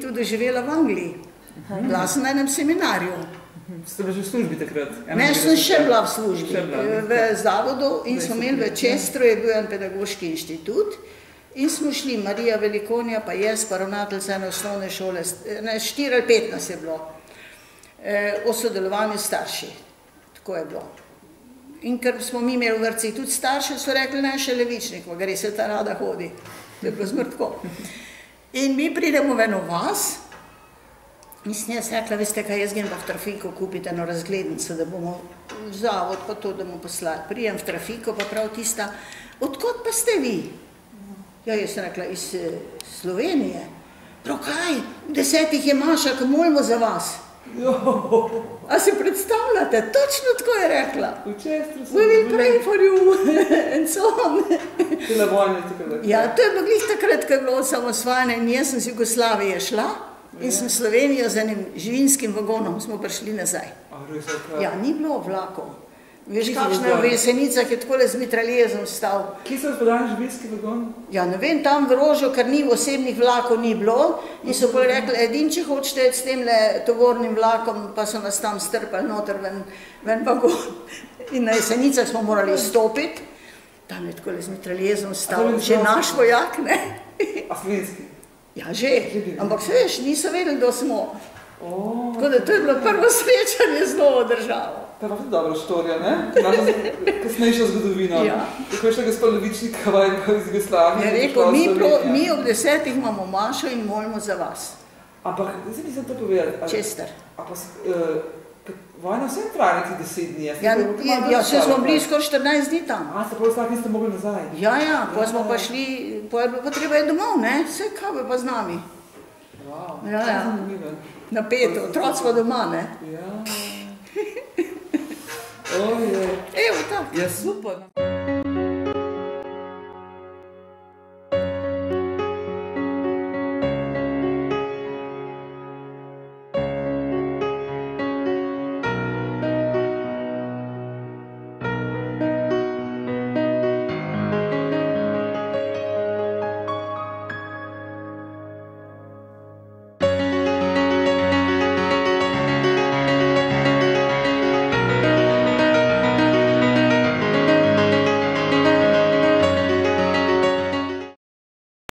tudi doživela v Angliji. Bila sem na enem seminarju. Ste bili že v službi takrat? Ne, sem še bila v službi, v zavodu in smo imeli v Chesteru, je bil en pedagoški inštitut in smo šli, Marija Velikonja, pa jaz, pa ravnateljica ene osnovne šole, 4 ali 5 nas je bilo, o sodelovanju s starši. Tako je bilo. In ker smo mi imeli v vrtcih tudi starše, so rekli, ne, še Levičnik, pa gre se ta rada hodi. To je bilo zmrtko. In mi pridemo v eno vas, mislim, jaz rekla, veste kaj, jaz grem pa v Trafiko kupiti eno razglednico, da bomo v zavod pa to, da bomo poslali. Prijem v Trafiko, pa prav tista, odkot pa ste vi? Ja, jaz sem rekla, iz Slovenije. Prav kaj, v 10 je Maša, ko molimo za vas. A si predstavljate, točno tako je rekla. V Chesteru We will pray for you, and so on. Tela vojna takrat. Ja, to je bilo glih takrat, ko je bilo osamosvajanje in jaz sem z Jugoslavije šla in sem Slovenijo z enim živinskim vagonom smo prišli nazaj. Ja, ni bilo vlakov. Veš, kakšna je v Jesenicah je takole z mitraljezom stal. Kje so vzpodali živinski vagon? Ja, ne vem, tam v Rožu, ker ni osebnih vlakov ni bilo in so bolj rekli, edin, če hočete s temle tovornim vlakom, pa so nas tam strpali noter ven vagon. In na Jesenicah smo morali stopiti, tam je takole z mitraljezom stal, že naš vojak, ne? A slovenski? Ja, že, ampak se veš, niso vedeli, kdo smo. Tako da to je bilo prvo srečanje z novo državo. To je pa tudi dobra štorija, ne? Naša kasnejša zgodovina. Tako je šla gospod Levičnik, iz Jugoslavije. Je rekel, mi ob 10 imamo Mašo in molimo za vas. Ampak, zdaj nisem to povedati. Chester. Vojna vsem traja nekih 10 dni. Ja, še smo bili skoraj 14 dni tam. A, ste prav stavek niste mogli nazaj? Ja, pa smo pa šli, pa treba je domov, ne? Vse kaj bi pa z nami. Wow, ja. Napeto, otroci smo doma, ne? Ja. Ojej. Evo, tako. Ja, super.